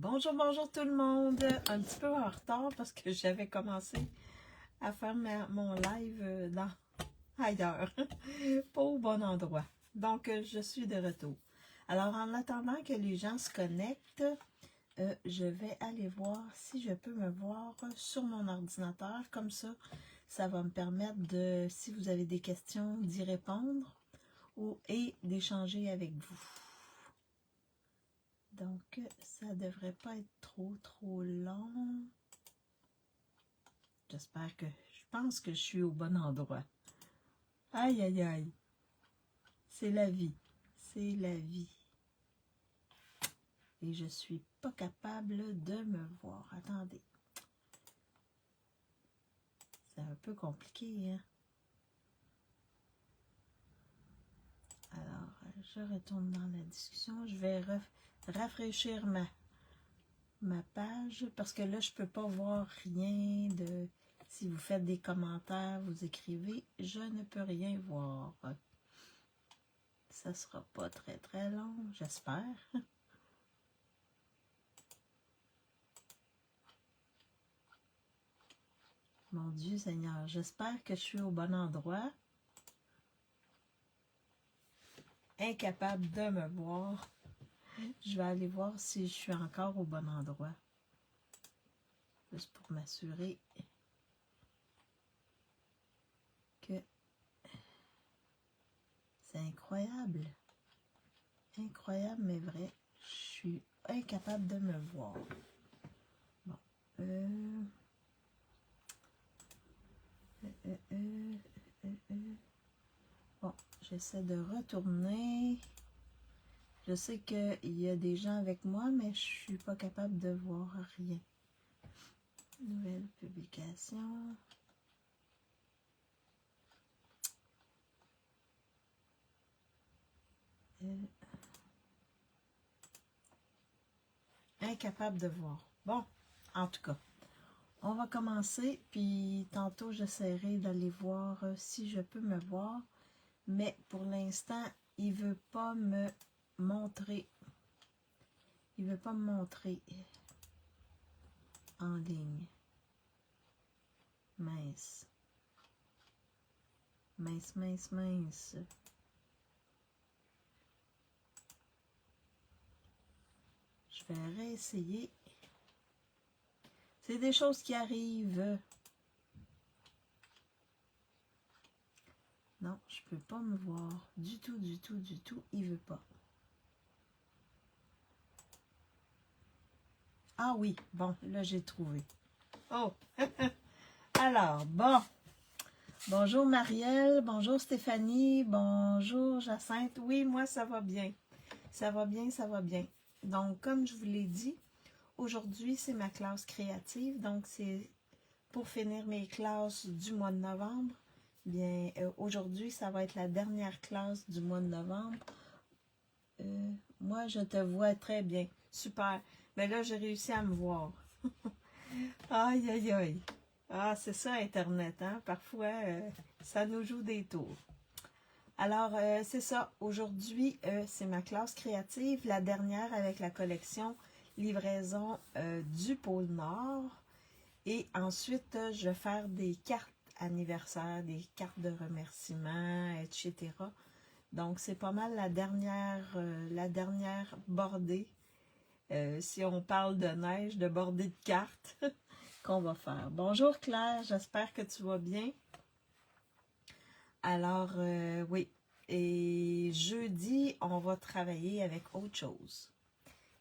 Bonjour, bonjour tout le monde. Un petit peu en retard parce que j'avais commencé à faire mon live ailleurs, pas au bon endroit. Donc, je suis de retour. Alors, en attendant que les gens se connectent, je vais aller voir si je peux me voir sur mon ordinateur. Comme ça va me permettre de, si vous avez des questions, d'y répondre et d'échanger avec vous. Donc, ça devrait pas être trop long. J'espère que, je pense que je suis au bon endroit. Aïe, aïe, aïe. C'est la vie. C'est la vie. Et je suis pas capable de me voir. Attendez. C'est un peu compliqué, hein? Alors, je retourne dans la discussion. Je vais rafraîchir ma page parce que là, je peux pas voir rien de... Si vous faites des commentaires, vous écrivez, je ne peux rien voir. Ça sera pas très long, j'espère. Mon Dieu Seigneur, j'espère que je suis au bon endroit. Incapable de me voir. Je vais aller voir si je suis encore au bon endroit. Juste pour m'assurer que c'est incroyable. Incroyable mais vrai. Je suis incapable de me voir. Bon. Bon, j'essaie de retourner. Je sais qu'il y a des gens avec moi, mais je suis pas capable de voir rien. Nouvelle publication. Incapable de voir. Bon, en tout cas, on va commencer, puis tantôt j'essaierai d'aller voir si je peux me voir, mais pour l'instant, il veut pas me montrer. Il veut pas me montrer en ligne. Mince. Mince, mince, mince. Je vais réessayer. C'est des choses qui arrivent. Non, je peux pas me voir. Du tout. Il veut pas. Ah oui, bon, là j'ai trouvé. Oh! Alors, bon. Bonjour Marielle, bonjour Stéphanie, bonjour Jacinthe. Oui, moi ça va bien. Ça va bien, ça va bien. Donc, comme je vous l'ai dit, aujourd'hui c'est ma classe créative. Donc, c'est pour finir mes classes du mois de novembre. Bien, aujourd'hui, ça va être la dernière classe du mois de novembre. Moi, je te vois très bien. Super. Mais là, j'ai réussi à me voir. Aïe, aïe, aïe. Ah, c'est ça, Internet, hein? Parfois, ça nous joue des tours. Alors, c'est ça. Aujourd'hui, c'est ma classe créative, la dernière avec la collection livraison du pôle Nord. Et ensuite, je vais faire des cartes anniversaires, des cartes de remerciement, etc. Donc, c'est pas mal la dernière bordée. Si on parle de neige, de bordée de cartes qu'on va faire. Bonjour Claire, j'espère que tu vas bien. Alors, oui. Et jeudi, on va travailler avec autre chose.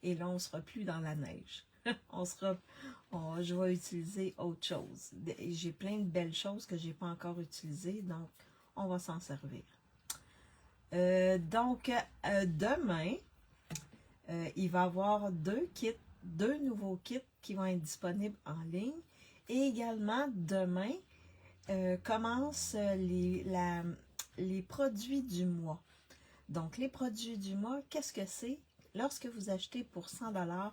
Et là, on ne sera plus dans la neige. Je vais utiliser autre chose. J'ai plein de belles choses que je n'ai pas encore utilisées, donc on va s'en servir. Demain, il va y avoir deux nouveaux kits qui vont être disponibles en ligne. Et également, demain, commencent les produits du mois. Donc, les produits du mois, qu'est-ce que c'est? Lorsque vous achetez pour 100 $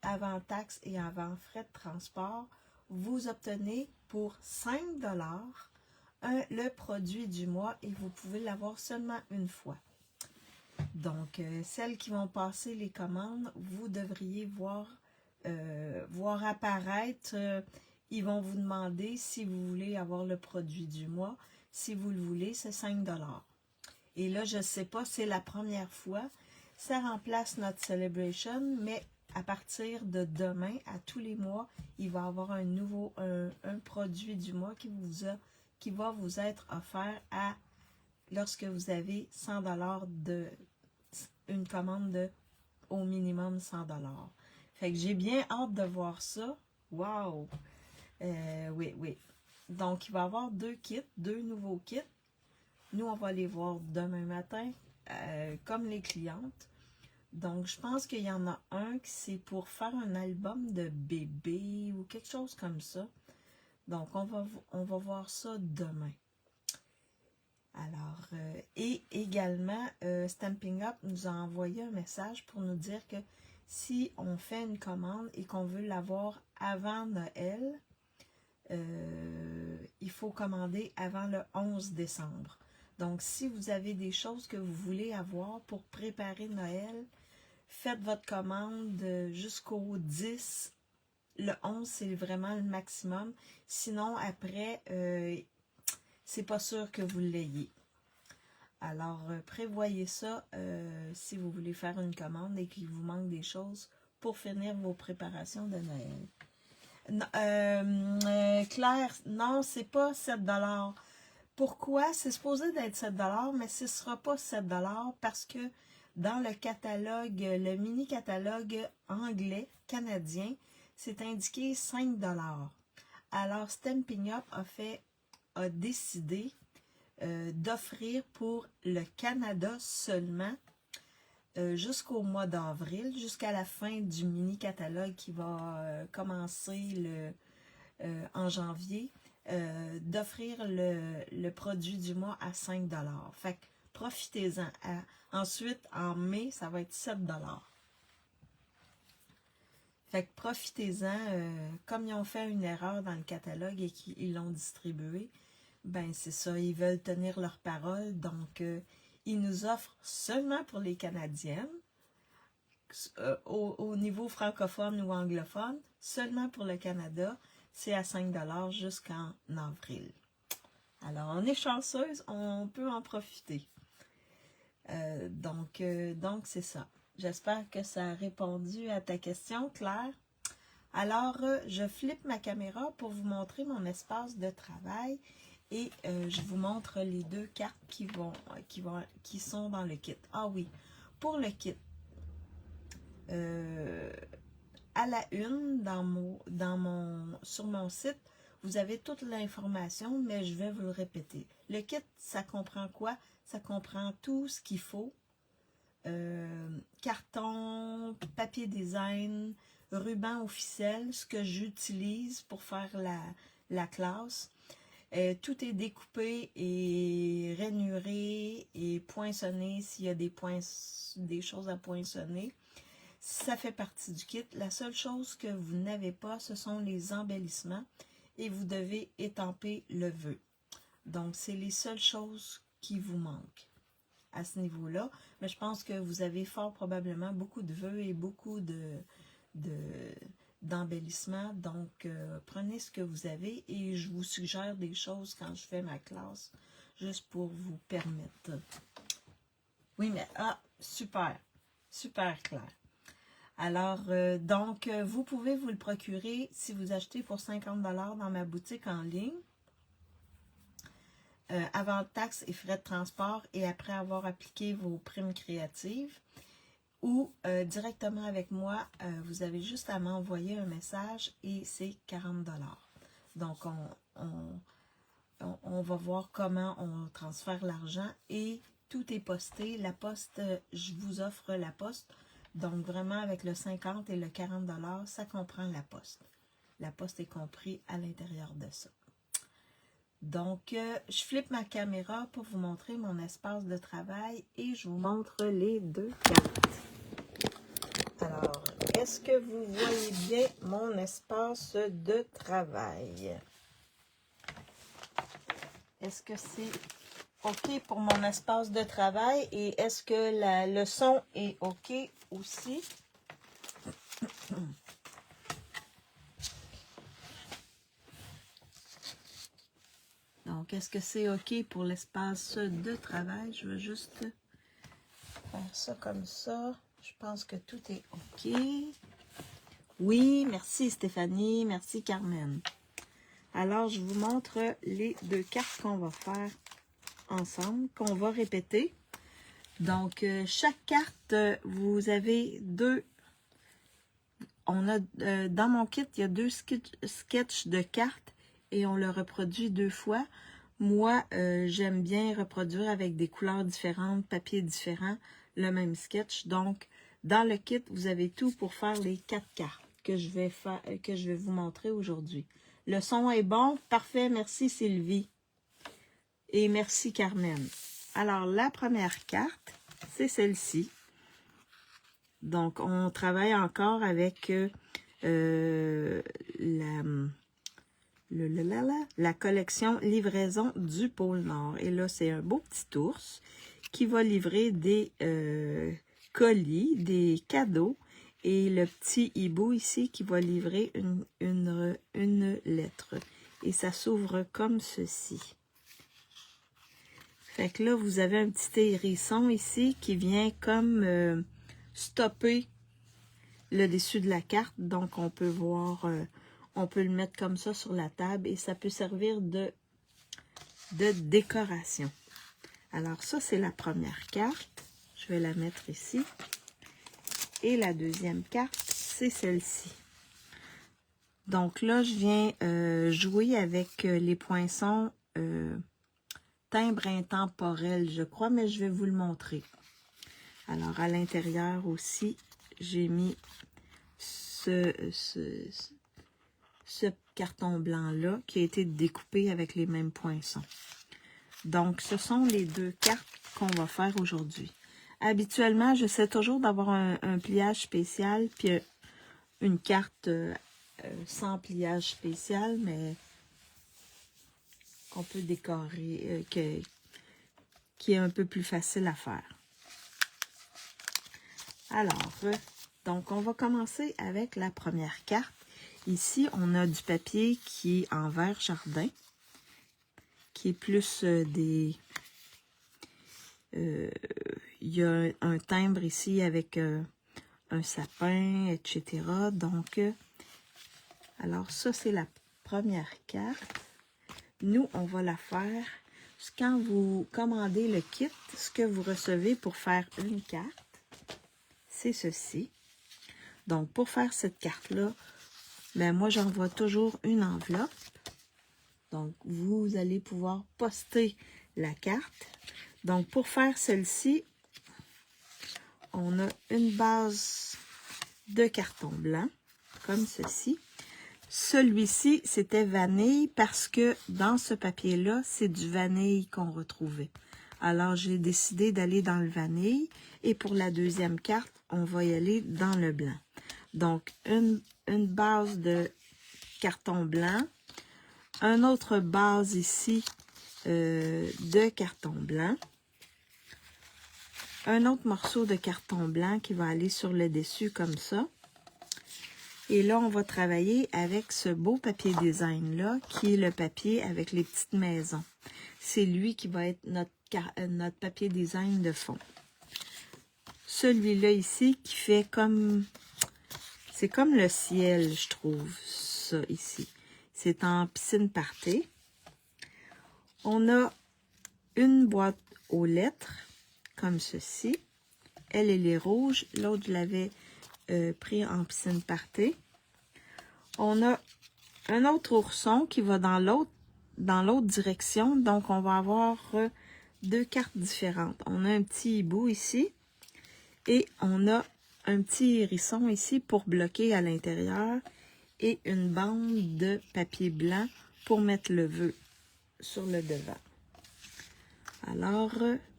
avant taxes et avant frais de transport, vous obtenez pour 5 $ le produit du mois et vous pouvez l'avoir seulement une fois. Donc, celles qui vont passer les commandes, vous devriez voir voir apparaître, ils vont vous demander si vous voulez avoir le produit du mois. Si vous le voulez, c'est 5 $. Et là, je ne sais pas, c'est la première fois. Ça remplace notre Celebration, mais à partir de demain, à tous les mois, il va y avoir un produit du mois qui va vous être offert lorsque vous avez 100 $, une commande de au minimum 100 $. Fait que j'ai bien hâte de voir ça. Wow! Oui, oui. Donc, il va y avoir 2 nouveaux kits. Nous, on va les voir demain matin, comme les clientes. Donc, je pense qu'il y en a un qui c'est pour faire un album de bébé ou quelque chose comme ça. Donc, on va voir ça demain. Alors, et également, Stampin' Up nous a envoyé un message pour nous dire que si on fait une commande et qu'on veut l'avoir avant Noël, il faut commander avant le 11 décembre. Donc, si vous avez des choses que vous voulez avoir pour préparer Noël, faites votre commande jusqu'au 10. Le 11, c'est vraiment le maximum. Sinon, après, c'est pas sûr que vous l'ayez. Alors, prévoyez ça si vous voulez faire une commande et qu'il vous manque des choses pour finir vos préparations de Noël. Claire, non, c'est pas 7 $. Pourquoi? C'est supposé d'être 7 $, mais ce ne sera pas 7 $ parce que dans le catalogue, le mini-catalogue anglais, canadien, c'est indiqué 5 $. Alors, Stampin' Up a décidé d'offrir pour le Canada seulement jusqu'au mois d'avril, jusqu'à la fin du mini-catalogue qui va commencer en janvier, d'offrir le produit du mois à 5 $. Fait que profitez-en. Ensuite, en mai, ça va être 7 $. Fait que profitez-en. Comme ils ont fait une erreur dans le catalogue et qu'ils l'ont distribué, ben c'est ça, ils veulent tenir leur parole. Donc, ils nous offrent seulement pour les Canadiennes, au niveau francophone ou anglophone, seulement pour le Canada, c'est à 5 $ jusqu'en avril. Alors, on est chanceuse, on peut en profiter. Donc c'est ça. J'espère que ça a répondu à ta question, Claire. Alors, je flippe ma caméra pour vous montrer mon espace de travail et je vous montre les 2 cartes qui sont dans le kit. Ah oui, pour le kit, à la une, sur mon site, vous avez toute l'information, mais je vais vous le répéter. Le kit, ça comprend quoi? Ça comprend tout ce qu'il faut. Carton, papier design, ruban ou ficelle, ce que j'utilise pour faire la classe. Tout est découpé et rainuré et poinçonné s'il y a des choses à poinçonner. Ça fait partie du kit. La seule chose que vous n'avez pas, ce sont les embellissements et vous devez étamper le vœu. Donc, c'est les seules choses qui vous manquent à ce niveau-là. Mais je pense que vous avez fort probablement beaucoup de vœux et beaucoup d'embellissements. Donc, prenez ce que vous avez et je vous suggère des choses quand je fais ma classe, juste pour vous permettre. Oui, mais super, super clair. Alors, donc, vous pouvez vous le procurer si vous achetez pour 50 $ dans ma boutique en ligne, avant taxes et frais de transport et après avoir appliqué vos primes créatives, ou directement avec moi, vous avez juste à m'envoyer un message et c'est 40 $. Donc, on va voir comment on transfère l'argent et tout est posté. La poste, je vous offre la poste. Donc, vraiment, avec le 50 et le 40 $, ça comprend la poste. La poste est compris à l'intérieur de ça. Donc, je flippe ma caméra pour vous montrer mon espace de travail et je vous montre les 2 cartes. Alors, est-ce que vous voyez bien mon espace de travail? Est-ce que c'est OK pour mon espace de travail et est-ce que le son est OK aussi? Donc, est-ce que c'est OK pour l'espace de travail? Je vais juste faire ça comme ça. Je pense que tout est OK. Oui, merci Stéphanie, merci Carmen. Alors, je vous montre les 2 cartes qu'on va faire ensemble, qu'on va répéter. Donc, chaque carte, vous avez 2... On a, dans mon kit, il y a 2 sketchs de cartes et on le reproduit 2 fois. Moi, j'aime bien reproduire avec des couleurs différentes, papiers différents, le même sketch. Donc, dans le kit, vous avez tout pour faire les 4 cartes que je vais vous montrer aujourd'hui. Le son est bon? Parfait, merci Sylvie. Et merci Carmen. Alors, la première carte, c'est celle-ci. Donc, on travaille encore avec la collection Livraison du pôle Nord. Et là, c'est un beau petit ours qui va livrer des colis, des cadeaux. Et le petit hibou ici qui va livrer une lettre. Et ça s'ouvre comme ceci. Fait que là, vous avez un petit hérisson ici qui vient comme stopper le dessus de la carte. Donc, on peut voir, on peut le mettre comme ça sur la table et ça peut servir de décoration. Alors, ça, c'est la première carte. Je vais la mettre ici. Et la deuxième carte, c'est celle-ci. Donc là, je viens jouer avec les poinçons timbre intemporel, je crois, mais je vais vous le montrer. Alors, à l'intérieur aussi, j'ai mis ce carton blanc-là qui a été découpé avec les mêmes poinçons. Donc, ce sont les 2 cartes qu'on va faire aujourd'hui. Habituellement, j'essaie toujours d'avoir un pliage spécial, puis une carte sans pliage spécial, mais qu'on peut décorer, qui est un peu plus facile à faire. Alors, donc on va commencer avec la première carte. Ici, on a du papier qui est en vert jardin, qui est plus des... il y a un timbre ici avec un sapin, etc. Donc, alors ça, c'est la première carte. Nous, on va la faire. Quand vous commandez le kit, ce que vous recevez pour faire une carte, c'est ceci. Donc, pour faire cette carte-là, ben moi, j'envoie toujours une enveloppe. Donc, vous allez pouvoir poster la carte. Donc, pour faire celle-ci, on a une base de carton blanc, comme ceci. Celui-ci, c'était vanille parce que dans ce papier-là, c'est du vanille qu'on retrouvait. Alors, j'ai décidé d'aller dans le vanille. Et pour la deuxième carte, on va y aller dans le blanc. Donc, une base de carton blanc. Un autre base ici de carton blanc. Un autre morceau de carton blanc qui va aller sur le dessus comme ça. Et là, on va travailler avec ce beau papier design-là, qui est le papier avec les petites maisons. C'est lui qui va être notre papier design de fond. Celui-là ici, qui fait comme... C'est comme le ciel, je trouve, ça ici. C'est en piscine party. On a une boîte aux lettres, comme ceci. Elle est rouge. L'autre, je l'avais pris en piscine party. On a un autre ourson qui va dans l'autre direction. Donc, on va avoir 2 cartes différentes. On a un petit hibou ici. Et on a un petit hérisson ici pour bloquer à l'intérieur. Et une bande de papier blanc pour mettre le vœu sur le devant. Alors,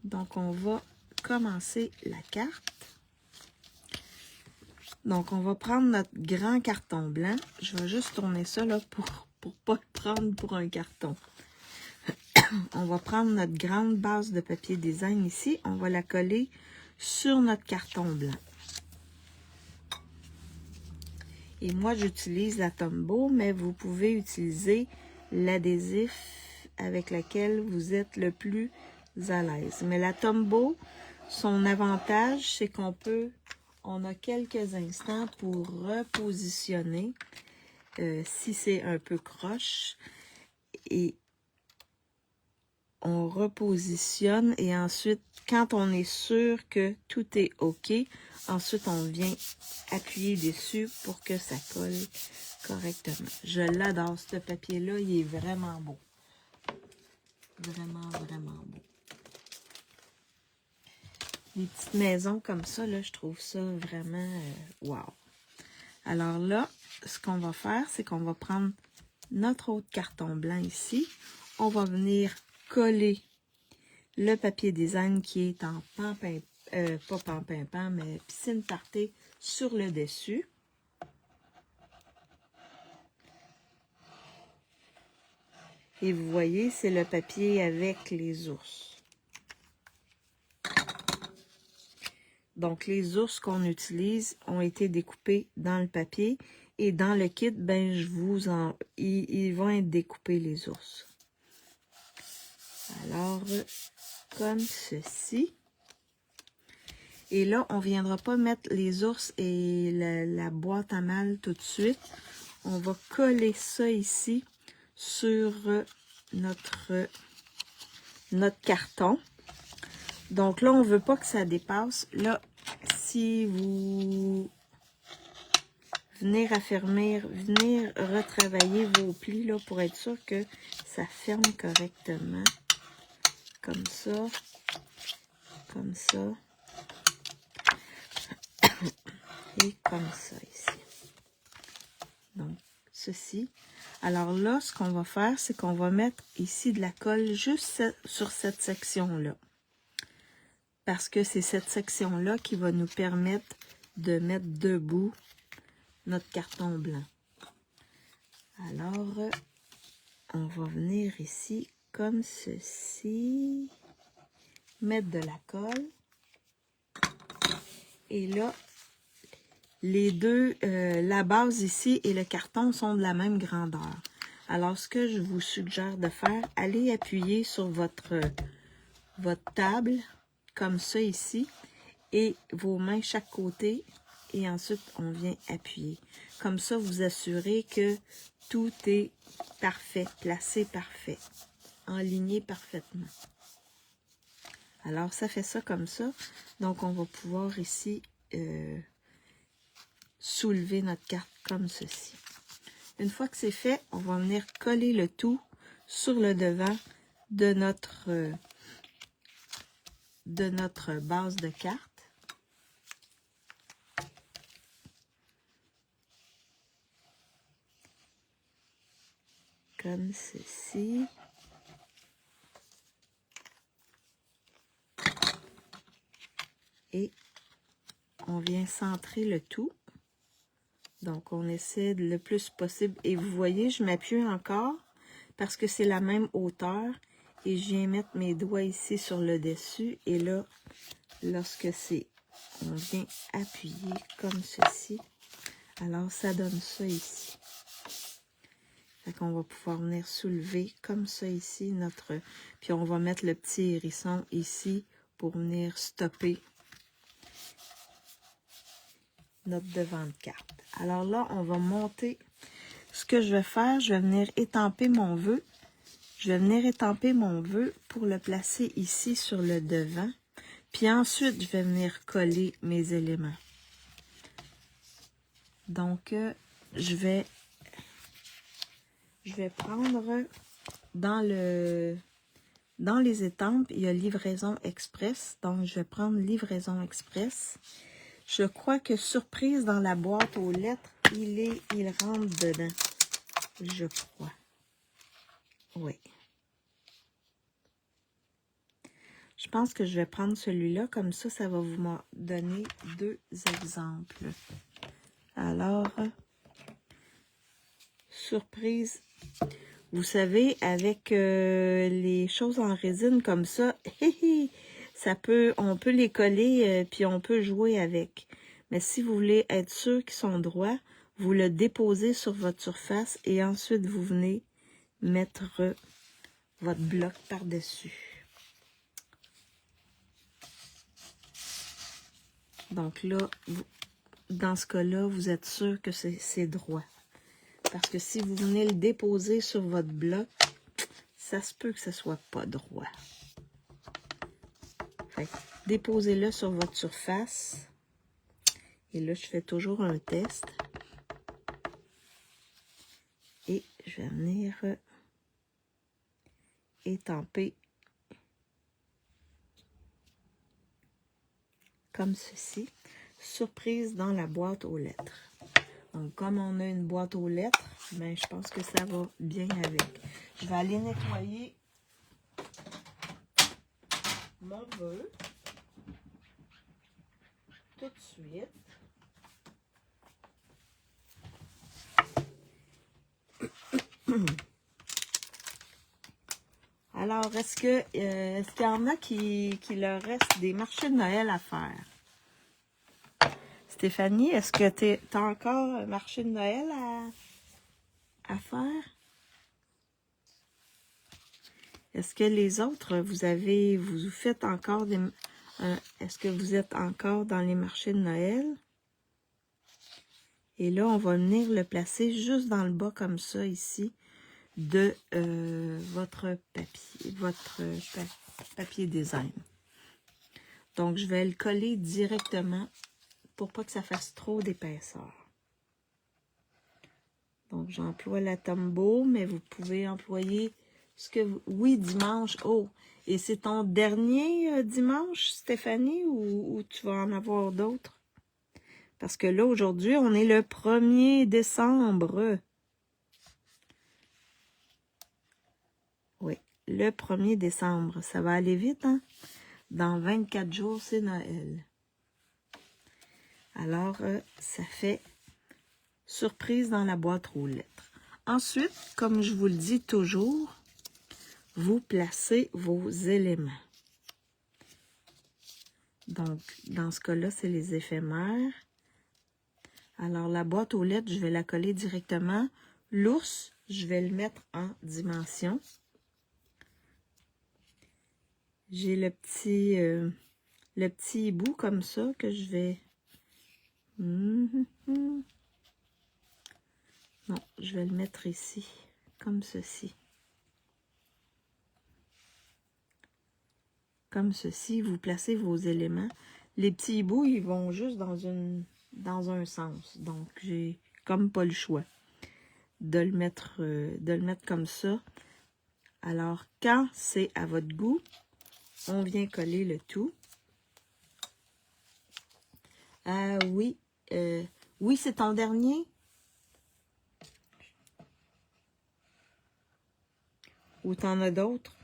donc on va commencer la carte. Donc, on va prendre notre grand carton blanc. Je vais juste tourner ça là pour pas le prendre pour un carton. On va prendre notre grande base de papier design ici. On va la coller sur notre carton blanc. Et moi, j'utilise la Tombow, mais vous pouvez utiliser l'adhésif avec laquelle vous êtes le plus à l'aise. Mais la Tombow, son avantage, c'est on a quelques instants pour repositionner si c'est un peu croche. Et on repositionne et ensuite, quand on est sûr que tout est OK, ensuite on vient appuyer dessus pour que ça colle correctement. Je l'adore, ce papier-là, il est vraiment beau. Vraiment, vraiment beau. Les petites maisons comme ça, là, je trouve ça vraiment wow. Alors là, ce qu'on va faire, c'est qu'on va prendre notre autre carton blanc ici. On va venir coller le papier design qui est en pas pampin, mais piscine tartée sur le dessus. Et vous voyez, c'est le papier avec les ours. Donc, les ours qu'on utilise ont été découpés dans le papier. Et dans le kit, ben, ils vont être découpés, les ours. Alors, comme ceci. Et là, on ne viendra pas mettre les ours et la boîte à mal tout de suite. On va coller ça ici sur notre carton. Donc là, on ne veut pas que ça dépasse. Là, si vous venez venir retravailler vos plis là, pour être sûr que ça ferme correctement. Comme ça. Comme ça. Et comme ça ici. Donc, ceci. Alors là, ce qu'on va faire, c'est qu'on va mettre ici de la colle juste sur cette section-là. Parce que c'est cette section-là qui va nous permettre de mettre debout notre carton blanc. Alors, on va venir ici comme ceci. Mettre de la colle. Et là, les deux, la base ici et le carton sont de la même grandeur. Alors, ce que je vous suggère de faire, allez appuyer sur votre table, comme ça ici, et vos mains chaque côté, et ensuite, on vient appuyer. Comme ça, vous assurez que tout est parfait, placé parfait, enligné parfaitement. Alors, ça fait ça comme ça. Donc, on va pouvoir ici soulever notre carte comme ceci. Une fois que c'est fait, on va venir coller le tout sur le devant de notre base de carte. Comme ceci. Et on vient centrer le tout. Donc, on essaie le plus possible. Et vous voyez, je m'appuie encore parce que c'est la même hauteur. Et je viens mettre mes doigts ici sur le dessus. Et là, lorsque on vient appuyer comme ceci. Alors, ça donne ça ici. Fait qu'on va pouvoir venir soulever comme ça ici puis on va mettre le petit hérisson ici pour venir stopper notre devant de carte. Alors là, on va monter. Ce que je vais faire, je vais venir étamper mon vœu. Je vais venir étamper mon vœu pour le placer ici sur le devant. Puis ensuite, je vais venir coller mes éléments. Donc, je vais prendre dans les étampes, il y a livraison express. Donc, je vais prendre livraison express. Je crois que surprise dans la boîte aux lettres, il rentre dedans. Je crois. Oui. Je pense que je vais prendre celui-là. Comme ça, ça va vous donner deux exemples. Alors, surprise. Vous savez, avec les choses en résine comme ça, on peut les coller puis on peut jouer avec. Mais si vous voulez être sûr qu'ils sont droits, vous le déposez sur votre surface et ensuite vous venez mettre votre bloc par-dessus. Donc là, dans ce cas-là, vous êtes sûr que c'est droit. Parce que si vous venez le déposer sur votre bloc, ça se peut que ce ne soit pas droit. Déposez-le sur votre surface. Et là, je fais toujours un test. Et je vais venir étamper comme ceci. Surprise dans la boîte aux lettres. Donc, comme on a une boîte aux lettres, ben, je pense que ça va bien avec. Je vais aller nettoyer mon vœu tout de suite. Alors, est-ce qu'il y en a qui leur reste des marchés de Noël à faire? Stéphanie, est-ce que tu as encore un marché de Noël à faire? Est-ce que les autres, vous faites encore des... est-ce que vous êtes encore dans les marchés de Noël? Et là, on va venir le placer juste dans le bas comme ça, ici, de votre papier design. Donc, je vais le coller directement pour pas que ça fasse trop d'épaisseur. Donc, j'emploie la Tombow, mais vous pouvez employer ce que vous... Oui, dimanche. Oh, et c'est ton dernier dimanche, Stéphanie, ou tu vas en avoir d'autres? Parce que là, aujourd'hui, on est le 1er décembre. Oui, le 1er décembre. Ça va aller vite, hein? Dans 24 jours, c'est Noël. Alors, ça fait surprise dans la boîte aux lettres. Ensuite, comme je vous le dis toujours, vous placez vos éléments. Donc, dans ce cas-là, c'est les éphémères. Alors, la boîte aux lettres, je vais la coller directement. L'ours, je vais le mettre en dimension. J'ai le petit hibou comme ça que je vais... Non, je vais le mettre ici, comme ceci. Comme ceci, vous placez vos éléments. Les petits hiboux, ils vont juste dans un sens. Donc, j'ai comme pas le choix de le mettre comme ça. Alors, quand c'est à votre goût, on vient coller le tout. Ah oui, oui, c'est ton dernier. Ou t'en as d'autres?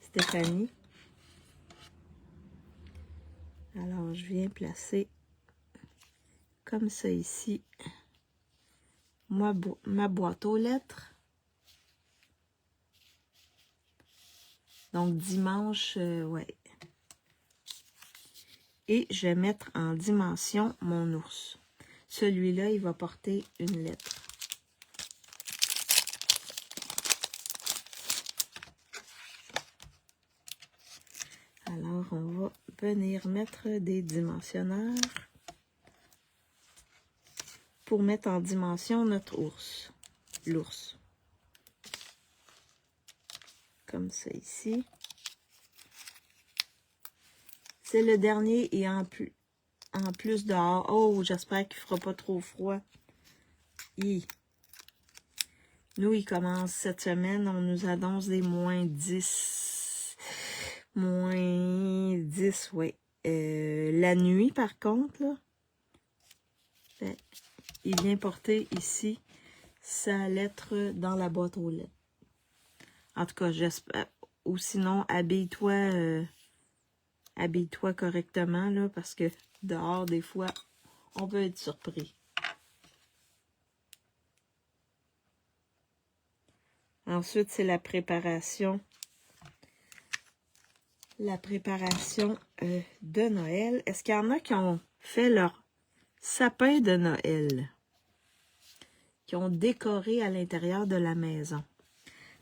Stéphanie. Alors, je viens placer comme ça ici ma boîte aux lettres. Donc, dimanche, ouais. Et je vais mettre en dimension mon ours. Celui-là, il va porter une lettre. Alors, on va venir mettre des dimensionneurs pour mettre en dimension notre ours, l'ours. Comme ça ici. C'est le dernier et en plus dehors. Oh, j'espère qu'il ne fera pas trop froid. Nous, il commence cette semaine, on nous annonce des moins 10. Moins 10, oui. La nuit, par contre, là, il vient porter ici sa lettre dans la boîte aux lettres. En tout cas, j'espère. Ou sinon, habille-toi correctement, là, parce que dehors, des fois, on peut être surpris. Ensuite, c'est la préparation. La préparation de Noël. Est-ce qu'il y en a qui ont fait leur sapin de Noël? qui ont décoré à l'intérieur de la maison.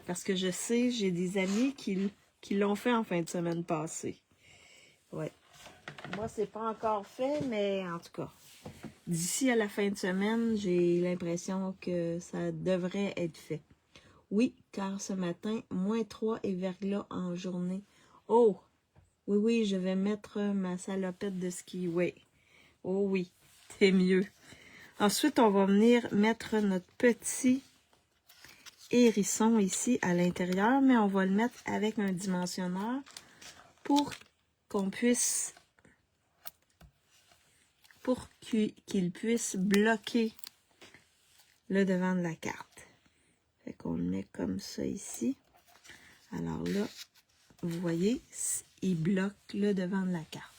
Parce que je sais, j'ai des amis qui l'ont fait en fin de semaine passée. Ouais. Moi, c'est pas encore fait, mais en tout cas, d'ici à la fin de semaine, j'ai l'impression que ça devrait être fait. Oui, car ce matin, -3 et verglas en journée. Oh! Oui, oui, je vais mettre ma salopette de ski, oui. Oh oui, c'est mieux. Ensuite, on va venir mettre notre petit hérisson ici à l'intérieur, mais on va le mettre avec un dimensionneur pour qu'on puisse, qu'il puisse bloquer le devant de la carte. Fait qu'on le met comme ça ici. Alors là, vous voyez, il bloque le devant de la carte.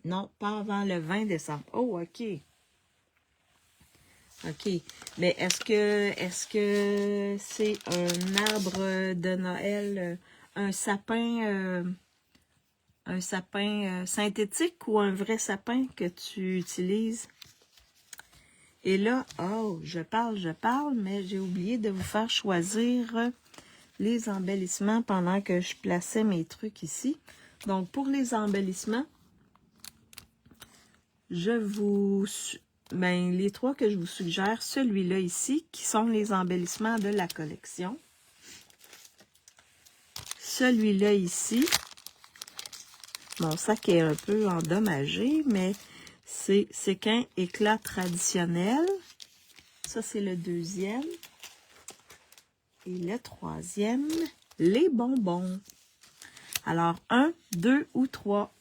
Non, pas avant le 20 décembre. Oh, OK. OK. Mais est-ce que c'est un arbre de Noël, un sapin synthétique ou un vrai sapin que tu utilises? Et là, oh, je parle, mais j'ai oublié de vous faire choisir les embellissements pendant que je plaçais mes trucs ici. Donc, pour les embellissements, les trois que je vous suggère, celui-là ici, qui sont les embellissements de la collection. Celui-là ici, mon sac est un peu endommagé, mais c'est séquin éclat traditionnel. Ça, c'est le deuxième. Et le troisième, les bonbons. Alors, 1, 2 ou 3.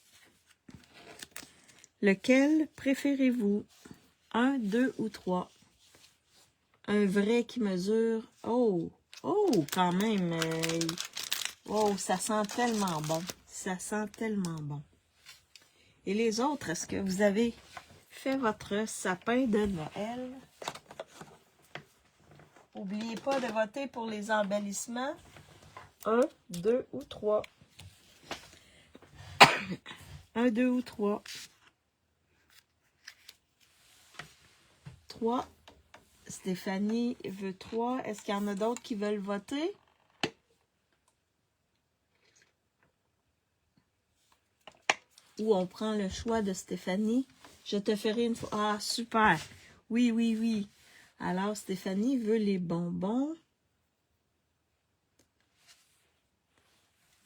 Lequel préférez-vous? 1, 2 ou 3? Un vrai qui mesure... Oh, quand même. Oh, ça sent tellement bon. Ça sent tellement bon. Et les autres, est-ce que vous avez fait votre sapin de Noël? N'oubliez pas de voter pour les embellissements. 1, 2 ou 3. 1, 2 ou 3. 3. Stéphanie veut 3. Est-ce qu'il y en a d'autres qui veulent voter? Ou on prend le choix de Stéphanie? Je te ferai une fois. Ah, super. Oui, oui, oui. Alors, Stéphanie veut les bonbons.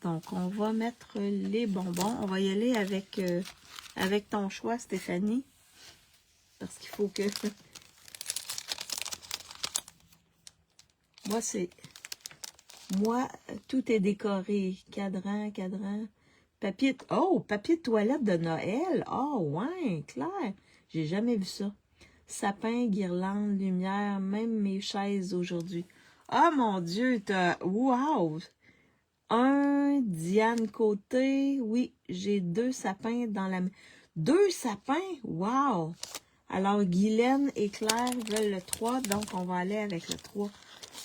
Donc, on va mettre les bonbons. On va y aller avec ton choix, Stéphanie. Parce qu'il faut que... Moi, tout est décoré. Cadran. Papier... Oh, papier de toilette de Noël. Oh, ouais, clair. J'ai jamais vu ça. Sapin, guirlande, lumière, même mes chaises aujourd'hui. Ah, mon Dieu, wow! Un Diane Côté. Oui, j'ai 2 sapins dans la... 2 sapins? Wow! Alors, Guylaine et Claire veulent le 3, donc on va aller avec le 3.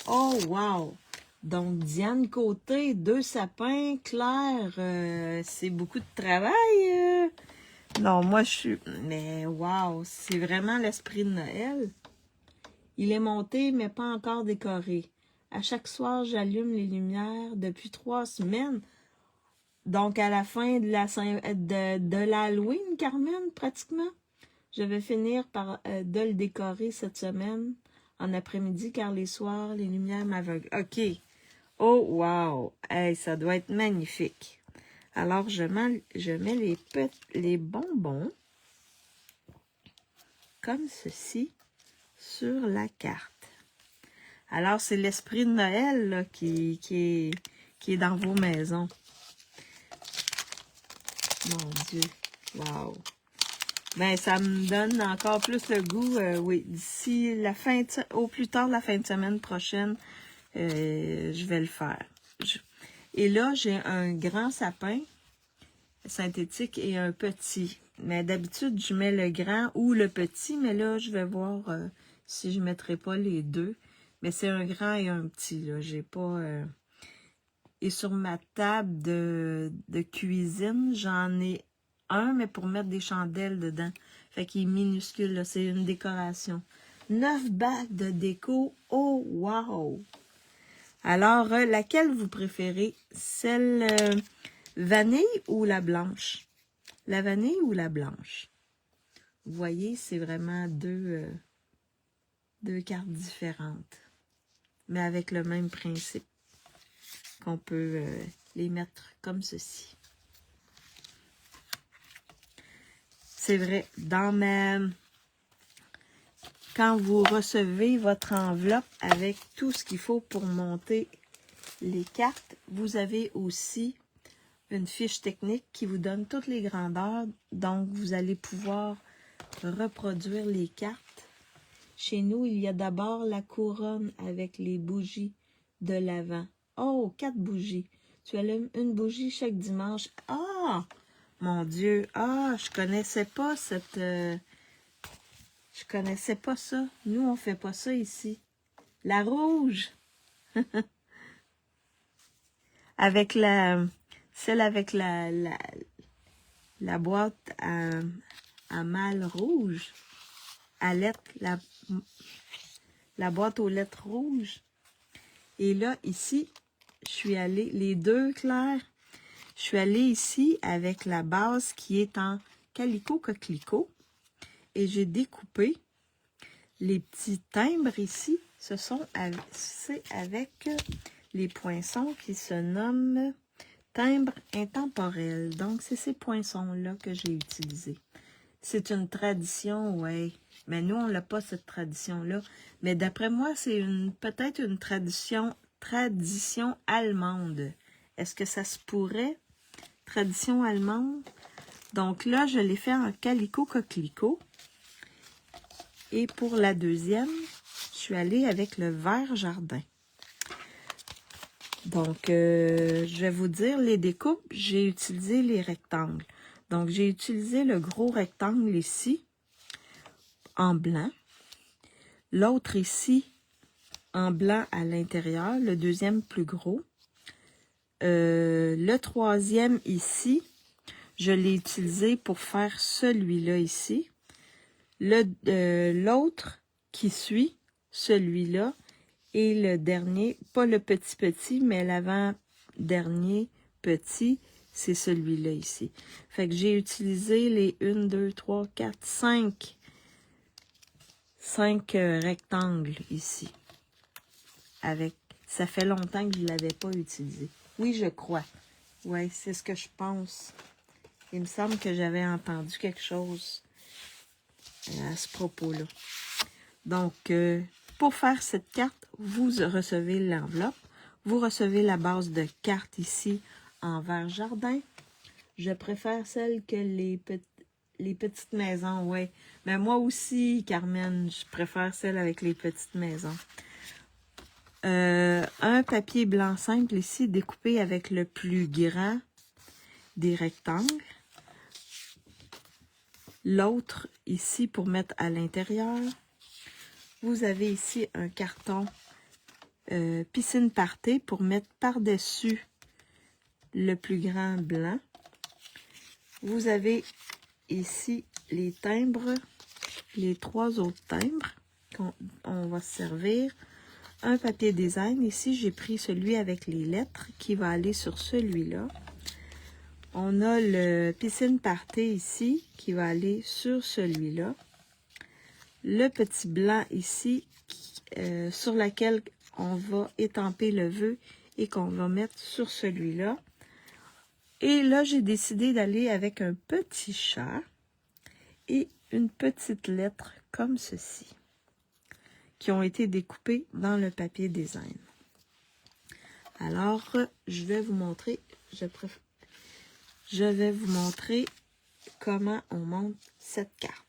Oh, wow! Donc, Diane Côté, 2 sapins. Claire, c'est beaucoup de travail. Non, moi, je suis... Mais, wow! C'est vraiment l'esprit de Noël. Il est monté, mais pas encore décoré. À chaque soir, j'allume les lumières depuis 3 semaines. Donc, à la fin de l'Halloween, Carmen, pratiquement. Je vais finir par de le décorer cette semaine, en après-midi, car les soirs, les lumières m'aveuglent. OK. Oh, wow! Hey, ça doit être magnifique. Alors, je mets les bonbons, comme ceci, sur la carte. Alors, c'est l'esprit de Noël là, qui est dans vos maisons. Mon Dieu! Wow! Ben, ça me donne encore plus le goût, oui, d'ici au plus tard la fin de semaine prochaine, je vais le faire. Et là, j'ai un grand sapin synthétique et un petit. Mais d'habitude, je mets le grand ou le petit, mais là, je vais voir si je ne mettrai pas les deux. Mais c'est un grand et un petit, là. J'ai pas... Et sur ma table de cuisine, j'en ai un, mais pour mettre des chandelles dedans. Fait qu'il est minuscule, là. C'est une décoration. 9 bagues de déco. Oh, wow! Alors, laquelle vous préférez? Celle vanille ou la blanche? La vanille ou la blanche? Vous voyez, c'est vraiment deux cartes différentes, mais avec le même principe, qu'on peut les mettre comme ceci. C'est vrai, quand vous recevez votre enveloppe avec tout ce qu'il faut pour monter les cartes, vous avez aussi une fiche technique qui vous donne toutes les grandeurs. Donc, vous allez pouvoir reproduire les cartes. Chez nous, il y a d'abord la couronne avec les bougies de l'Avent. Oh, 4 bougies. Tu allumes une bougie chaque dimanche. Ah! Mon Dieu! Ah, je connaissais pas je connaissais pas ça. Nous, on fait pas ça ici. La rouge! Avec celle avec la boîte à mal rouge. À lettres, la boîte aux lettres rouges. Et là, ici, je suis allée, les deux clairs, je suis allée ici avec la base qui est en calico coquelicot. Et j'ai découpé les petits timbres ici. C'est avec les poinçons qui se nomment timbres intemporels. Donc, c'est ces poinçons-là que j'ai utilisés. C'est une tradition, ouais. Mais nous, on n'a pas cette tradition-là. Mais d'après moi, c'est peut-être une tradition allemande. Est-ce que ça se pourrait? Tradition allemande. Donc là, je l'ai fait en calico coquelicot. Et pour la deuxième, je suis allée avec le vert jardin. Donc, je vais vous dire, les découpes, j'ai utilisé les rectangles. Donc, j'ai utilisé le gros rectangle ici, en blanc. L'autre ici, en blanc à l'intérieur, le deuxième plus gros. Le troisième ici, je l'ai utilisé pour faire celui-là ici. L'autre qui suit, celui-là, et le dernier, pas le petit, mais l'avant-dernier petit, c'est celui-là ici. Fait que j'ai utilisé les 1, 2, 3, 4, 5 rectangles ici. Ça fait longtemps que je ne l'avais pas utilisé. Oui, je crois. Oui, c'est ce que je pense. Il me semble que j'avais entendu quelque chose à ce propos-là. Donc, pour faire cette carte, vous recevez l'enveloppe. Vous recevez la base de carte ici en vert jardin. Je préfère celle que les petites maisons, oui. Mais moi aussi, Carmen, je préfère celle avec les petites maisons. Un papier blanc simple ici, découpé avec le plus grand des rectangles. L'autre ici pour mettre à l'intérieur. Vous avez ici un carton piscine party pour mettre par-dessus le plus grand blanc. Vous avez ici les timbres, les 3 autres timbres qu'on va se servir. Un papier design. Ici, j'ai pris celui avec les lettres qui va aller sur celui-là. On a le piscine party ici qui va aller sur celui-là. Le petit blanc ici sur lequel on va étamper le vœu et qu'on va mettre sur celui-là. Et là, j'ai décidé d'aller avec un petit chat et une petite lettre comme ceci, qui ont été découpées dans le papier design. Alors, je vais vous montrer, comment on monte cette carte.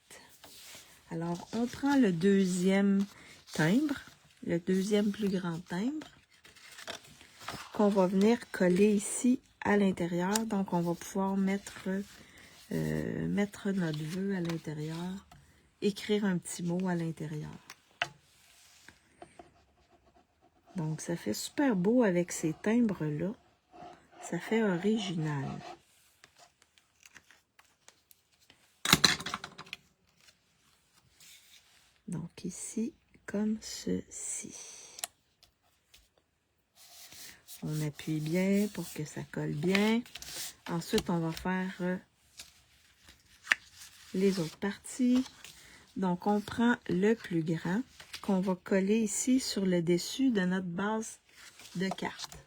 Alors, on prend le deuxième timbre, le deuxième plus grand timbre, qu'on va venir coller ici à l'intérieur. Donc, on va pouvoir mettre notre vœu à l'intérieur, écrire un petit mot à l'intérieur. Donc, ça fait super beau avec ces timbres-là. Ça fait original. Donc ici, comme ceci. On appuie bien pour que ça colle bien. Ensuite, on va faire les autres parties. Donc, on prend le plus grand qu'on va coller ici sur le dessus de notre base de carte.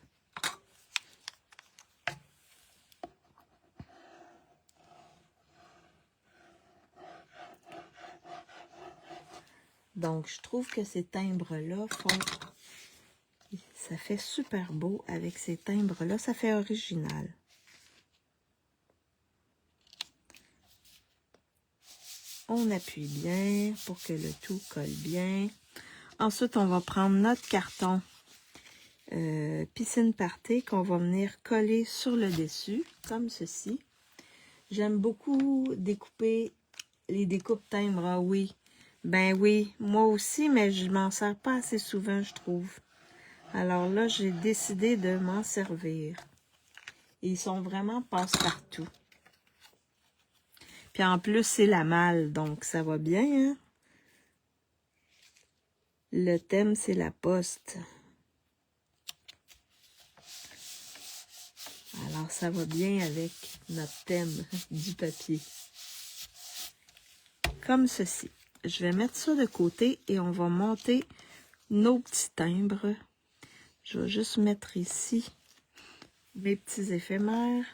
Donc, je trouve que ces timbres-là ça fait super beau avec ces timbres-là. Ça fait original. On appuie bien pour que le tout colle bien. Ensuite, on va prendre notre carton piscine party qu'on va venir coller sur le dessus, comme ceci. J'aime beaucoup découper les découpes timbres. Ah oui, ben oui, moi aussi, mais je m'en sers pas assez souvent, je trouve. Alors là, j'ai décidé de m'en servir. Ils sont vraiment passe-partout. Puis en plus, c'est la malle, donc ça va bien, hein? Le thème, c'est la poste. Alors, ça va bien avec notre thème du papier. Comme ceci. Je vais mettre ça de côté et on va monter nos petits timbres. Je vais juste mettre ici mes petits éphémères.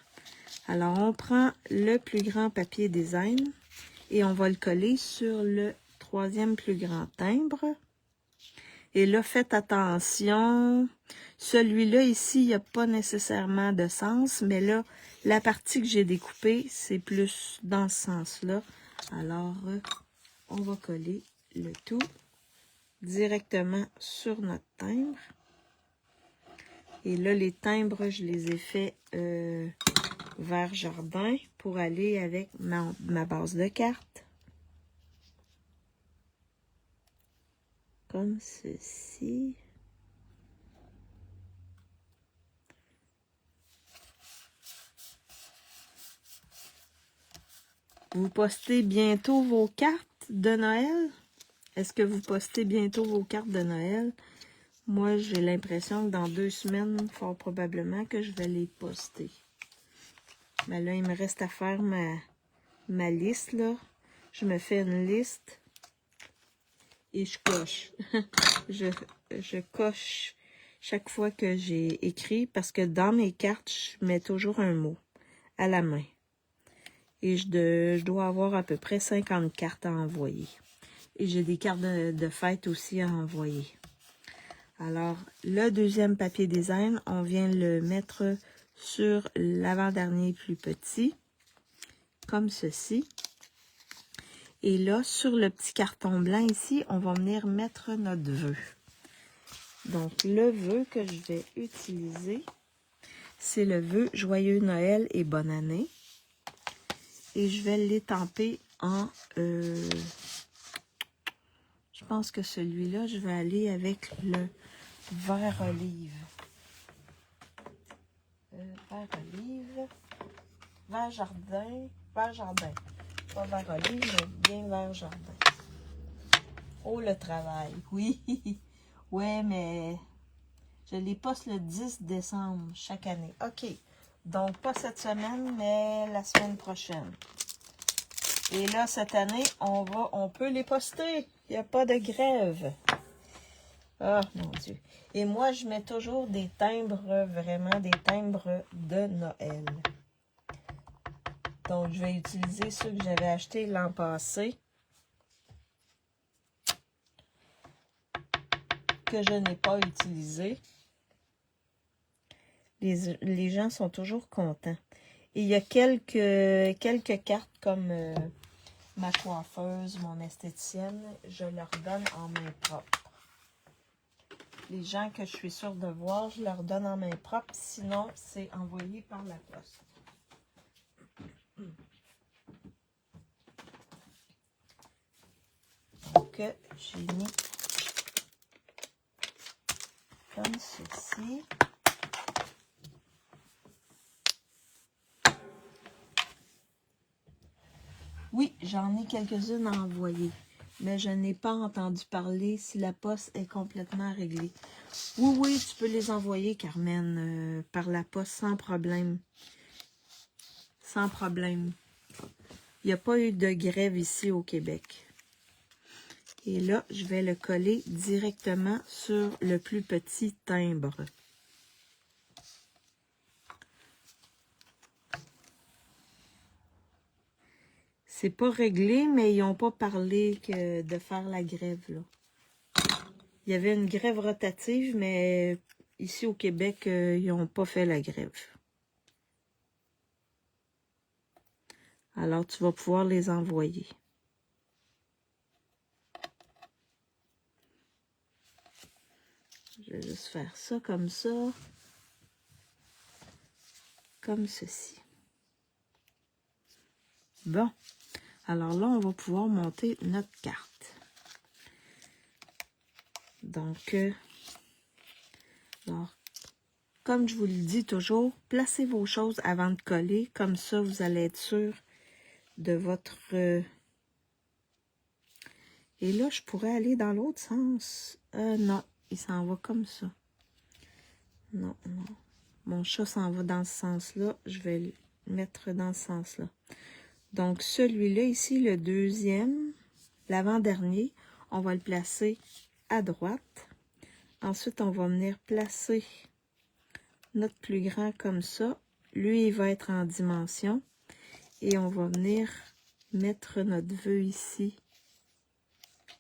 Alors, on prend le plus grand papier design et on va le coller sur le troisième plus grand timbre. Et là, faites attention. Celui-là, ici, il n'y a pas nécessairement de sens, mais là, la partie que j'ai découpée, c'est plus dans ce sens-là. Alors, on va coller le tout directement sur notre timbre. Et là, les timbres, je les ai faits vert jardin pour aller avec ma base de carte. Comme ceci. Vous postez bientôt vos cartes de Noël? Est-ce que vous postez bientôt vos cartes de Noël? Moi, j'ai l'impression que dans 2 semaines, fort probablement que je vais les poster. Mais là, il me reste à faire ma liste, là. Je me fais une liste et je coche. je coche chaque fois que j'ai écrit parce que dans mes cartes, je mets toujours un mot à la main. Et je dois avoir à peu près 50 cartes à envoyer. Et j'ai des cartes de fête aussi à envoyer. Alors, le deuxième papier design, on vient le mettre sur l'avant-dernier plus petit, comme ceci. Et là, sur le petit carton blanc ici, on va venir mettre notre vœu. Donc, le vœu que je vais utiliser, c'est le vœu Joyeux Noël et Bonne Année. Et je vais l'étamper en... je pense que celui-là, je vais aller avec le vert olive. Vert olive, vert jardin. Pas vert olive, mais bien vert jardin. Oh, le travail, oui. Ouais, mais je les poste le 10 décembre chaque année. OK, donc pas cette semaine, mais la semaine prochaine. Et là, cette année, on peut les poster. Il n'y a pas de grève. Oh, mon Dieu. Et moi, je mets toujours des timbres, vraiment des timbres de Noël. Donc, je vais utiliser ceux que j'avais achetés l'an passé. Que je n'ai pas utilisés. Les gens sont toujours contents. Et il y a quelques cartes comme ma coiffeuse, mon esthéticienne, je leur donne en main propre. Les gens que je suis sûre de voir, je leur donne en main propre. Sinon, c'est envoyé par la poste. Donc, j'ai mis comme ceci. Oui, j'en ai quelques-unes à envoyer. mais je n'ai pas entendu parler si la poste est complètement réglée. Oui, oui, tu peux les envoyer, Carmen, par la poste sans problème. Sans problème. Il n'y a pas eu de grève ici au Québec. Et là, je vais le coller directement sur le plus petit timbre. C'est pas réglé, mais ils n'ont pas parlé que de faire la grève, là. Il y avait une grève rotative, mais ici au Québec, ils n'ont pas fait la grève. Alors, tu vas pouvoir les envoyer. Je vais juste faire ça, comme ceci. Bon, alors là, on va pouvoir monter notre carte. Donc, alors, comme je vous le dis toujours, placez vos choses avant de coller. Comme ça, vous allez être sûr de votre... Et là, je pourrais aller dans l'autre sens. Non, il s'en va comme ça. Non, non. Mon chat s'en va dans ce sens-là. Je vais le mettre dans ce sens-là. Donc, celui-là ici, le deuxième, l'avant-dernier, on va le placer à droite. Ensuite, on va venir placer notre plus grand comme ça. Lui, il va être en dimension. Et on va venir mettre notre vœu ici,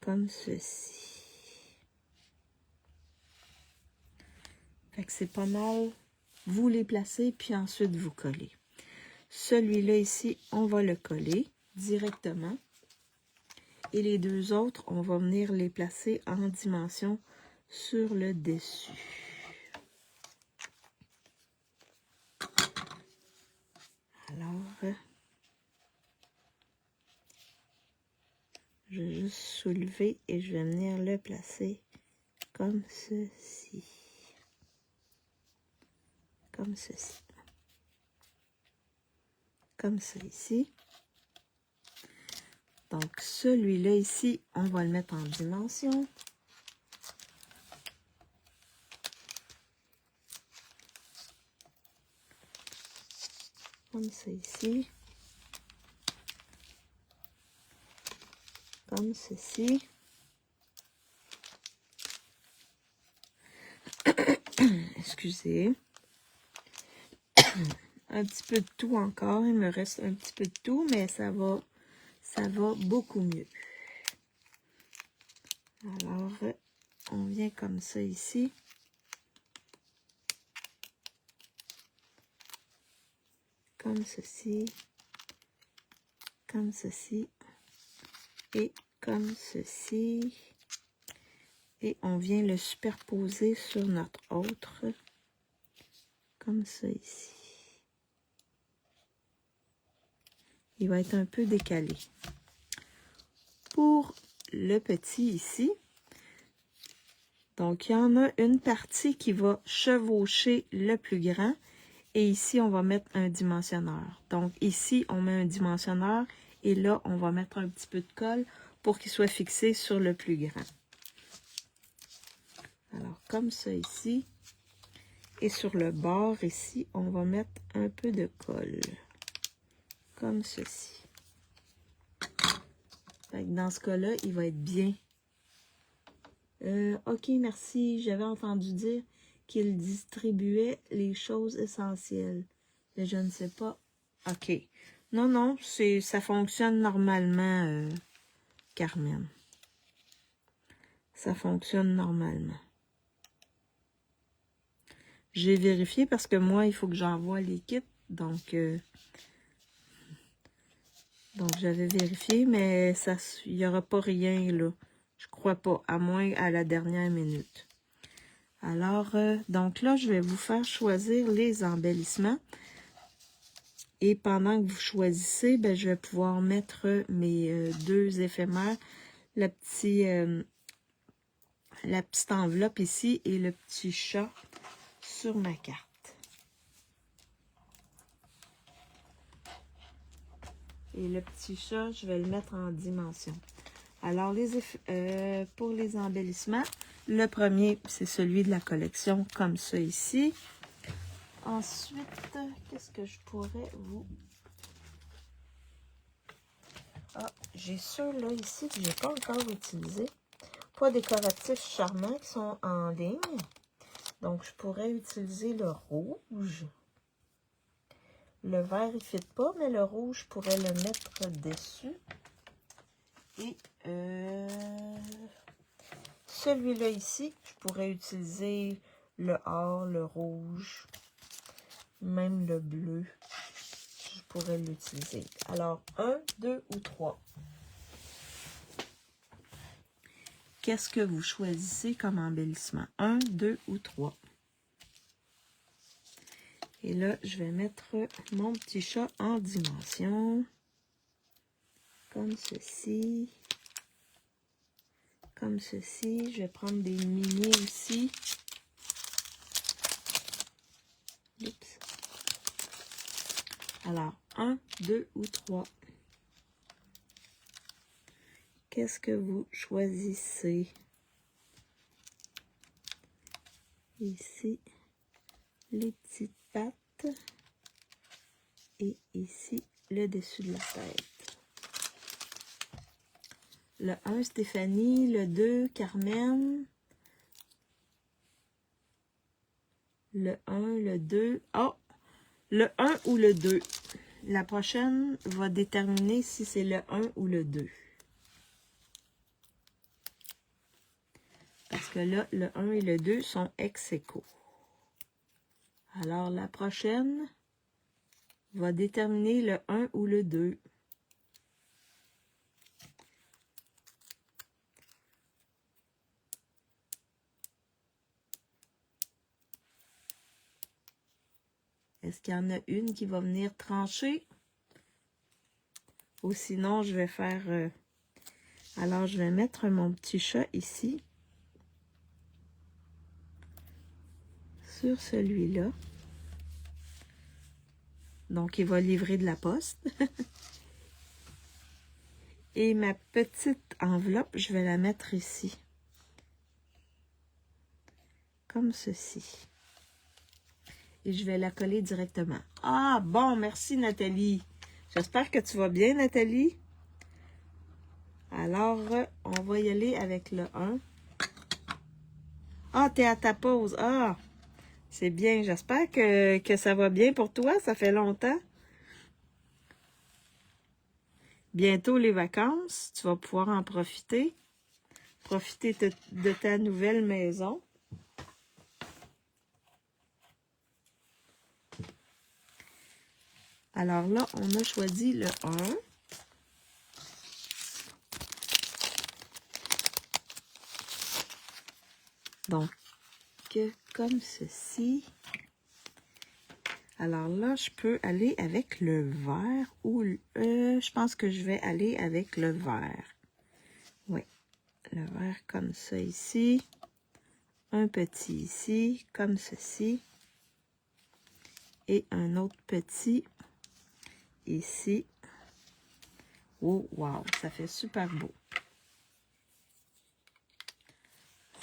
comme ceci. Fait que c'est pas mal. Vous les placez, puis ensuite vous collez. Celui-là ici, on va le coller directement. Et les deux autres, on va venir les placer en dimension sur le dessus. Alors, je vais juste soulever et je vais venir le placer comme ceci. Comme ceci. Comme ça ici. Donc, celui-là ici, on va le mettre en dimension. Comme ça ici. Comme ceci. Excusez. Un petit peu de tout encore. Il me reste un petit peu de tout, mais ça va beaucoup mieux. Alors, on vient comme ça ici. Comme ceci. Comme ceci. Et comme ceci. Et on vient le superposer sur notre autre. Comme ça ici. Il va être un peu décalé. Pour le petit ici, donc il y en a une partie qui va chevaucher le plus grand. Et ici, on va mettre un dimensionneur. Donc ici, on met un dimensionneur. Et là, on va mettre un petit peu de colle pour qu'il soit fixé sur le plus grand. Alors, comme ça ici. Et sur le bord ici, on va mettre un peu de colle. Comme ceci. Fait que dans ce cas-là, il va être bien. Ok, merci. J'avais entendu dire qu'il distribuait les choses essentielles. Mais je ne sais pas. Ok. Non, non, ça fonctionne normalement, Carmen. Ça fonctionne normalement. J'ai vérifié parce que moi, il faut que j'envoie les kits. Donc j'avais vérifié, mais il n'y aura pas rien là. Je crois pas, à moins à la dernière minute. Alors, donc là, je vais vous faire choisir les embellissements. Et pendant que vous choisissez, ben, je vais pouvoir mettre mes deux éphémères, la petite enveloppe ici et le petit chat sur ma carte. Et le petit chat, je vais le mettre en dimension. Alors, pour les embellissements, le premier, c'est celui de la collection, comme ça ici. Ensuite, qu'est-ce que je pourrais vous... Ah, j'ai ceux-là ici que je n'ai pas encore utilisés. Pas décoratifs charmants qui sont en ligne. Donc, je pourrais utiliser le rouge. Le vert, il ne fit pas, mais le rouge, je pourrais le mettre dessus. Et celui-là ici, je pourrais utiliser le or, le rouge, même le bleu. Je pourrais l'utiliser. Alors, 1, 2 ou 3. Qu'est-ce que vous choisissez comme embellissement? 1, 2 ou 3. Et là, je vais mettre mon petit chat en dimension. Comme ceci. Comme ceci. Je vais prendre des mini aussi. Oups. Alors, 1, 2 ou 3. Qu'est-ce que vous choisissez? Ici, les petites pattes. Et ici, le dessus de la tête. Le 1, Stéphanie. Le 2, Carmen. Le 1, le 2. Oh! Le 1 ou le 2. La prochaine va déterminer si c'est le 1 ou le 2. Parce que là, le 1 et le 2 sont ex-aequo. Alors, la prochaine va déterminer le 1 ou le 2. Est-ce qu'il y en a une qui va venir trancher? Ou sinon, je vais faire... Alors, je vais mettre mon petit chat ici. Sur celui-là. Donc, il va livrer de la poste. Et ma petite enveloppe, je vais la mettre ici. Comme ceci. Et je vais la coller directement. Ah, bon, merci Nathalie. J'espère que tu vas bien, Nathalie. Alors, on va y aller avec le 1. Ah, t'es à ta pause. Ah, c'est bien. J'espère que ça va bien pour toi. Ça fait longtemps. Bientôt les vacances. Tu vas pouvoir en profiter. Profiter de ta nouvelle maison. Alors là, on a choisi le 1. Donc, comme ceci. Alors là, je peux aller avec le vert ou je pense que je vais aller avec le vert. Oui, le vert comme ça ici. Un petit ici, comme ceci. Et un autre petit ici. Oh, wow, ça fait super beau.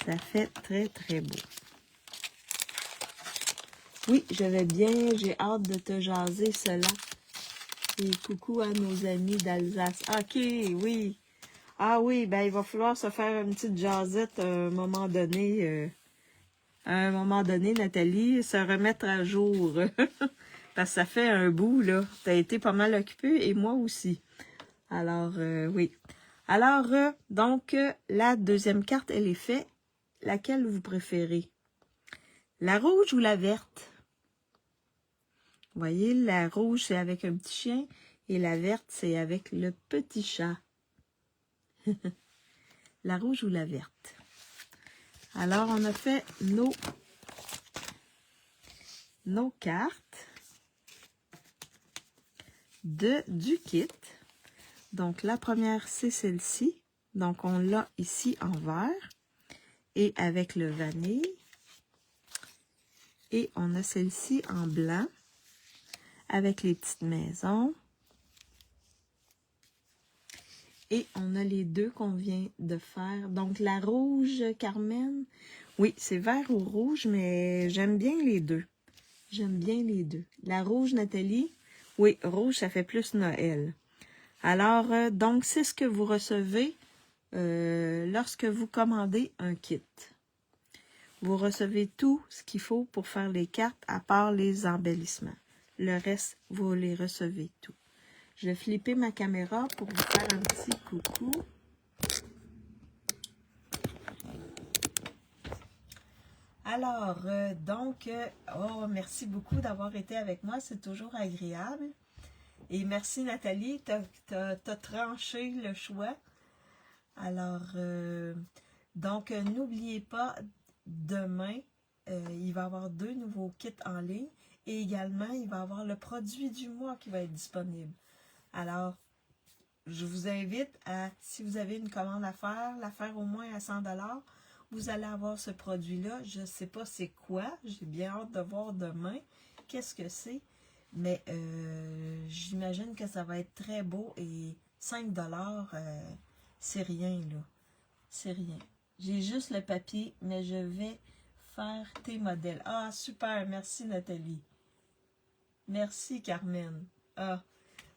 Ça fait très, très beau. Oui, je vais bien. J'ai hâte de te jaser cela. Et coucou à nos amis d'Alsace. OK, oui. Ah oui, ben il va falloir se faire une petite jasette à un moment donné. Nathalie, se remettre à jour. Parce que ça fait un bout, là. Tu as été pas mal occupée et moi aussi. Alors, oui. Alors, donc, la deuxième carte, elle est faite. Laquelle vous préférez? La rouge ou la verte? Vous voyez, la rouge, c'est avec un petit chien. Et la verte, c'est avec le petit chat. La rouge ou la verte? Alors, on a fait nos cartes du kit. Donc, la première, c'est celle-ci. Donc, on l'a ici en vert et avec le vanille. Et on a celle-ci en blanc avec les petites maisons. Et on a les deux qu'on vient de faire. Donc, la rouge, Carmen, oui, c'est vert ou rouge, mais j'aime bien les deux. J'aime bien les deux. La rouge, Nathalie, oui, rouge, ça fait plus Noël. Alors, donc, c'est ce que vous recevez lorsque vous commandez un kit. Vous recevez tout ce qu'il faut pour faire les cartes, à part les embellissements. Le reste, vous les recevez tout. Je vais flipper ma caméra pour vous faire un petit coucou. Alors, oh, merci beaucoup d'avoir été avec moi. C'est toujours agréable. Et merci Nathalie, t'as tranché le choix. Alors, n'oubliez pas, demain, il va y avoir 2 nouveaux kits en ligne. Et également, il va y avoir le produit du mois qui va être disponible. Alors, je vous invite à, si vous avez une commande à faire, la faire au moins à 100 $. Vous allez avoir ce produit-là. Je ne sais pas c'est quoi. J'ai bien hâte de voir demain qu'est-ce que c'est. Mais j'imagine que ça va être très beau. Et 5 $, c'est rien, là. C'est rien. J'ai juste le papier, mais je vais faire tes modèles. Ah, super. Merci, Nathalie. Merci, Carmen. Ah.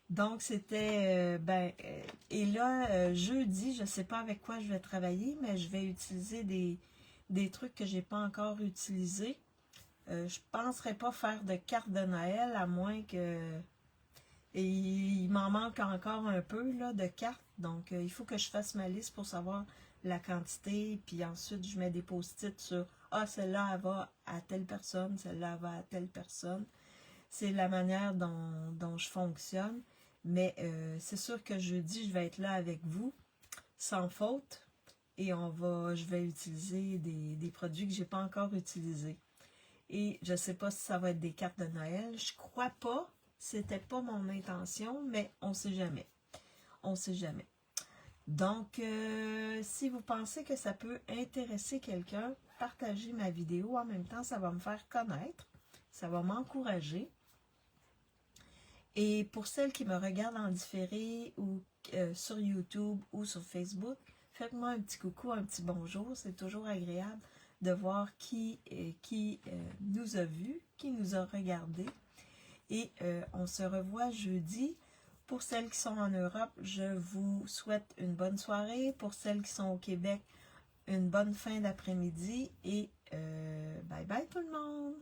Donc, c'était, et là, jeudi, je ne sais pas avec quoi je vais travailler, mais je vais utiliser des trucs que je n'ai pas encore utilisés. Je ne penserais pas faire de carte de Noël, à moins que... Et il m'en manque encore un peu, là, de cartes. Donc, il faut que je fasse ma liste pour savoir la quantité. Puis ensuite, je mets des post-it sur, ah, celle-là, elle va à telle personne, celle-là, elle va à telle personne. C'est la manière dont je fonctionne. Mais c'est sûr que jeudi, je vais être là avec vous, sans faute. Et je vais utiliser des produits que je n'ai pas encore utilisés. Et je ne sais pas si ça va être des cartes de Noël. Je crois pas. C'était pas mon intention, mais on ne sait jamais. On ne sait jamais. Donc, si vous pensez que ça peut intéresser quelqu'un, partagez ma vidéo. En même temps, ça va me faire connaître. Ça va m'encourager. Et pour celles qui me regardent en différé ou sur YouTube ou sur Facebook, faites-moi un petit coucou, un petit bonjour. C'est toujours agréable de voir qui nous a vus, qui nous a regardés. Et on se revoit jeudi. Pour celles qui sont en Europe, je vous souhaite une bonne soirée. Pour celles qui sont au Québec, une bonne fin d'après-midi. Et bye bye tout le monde!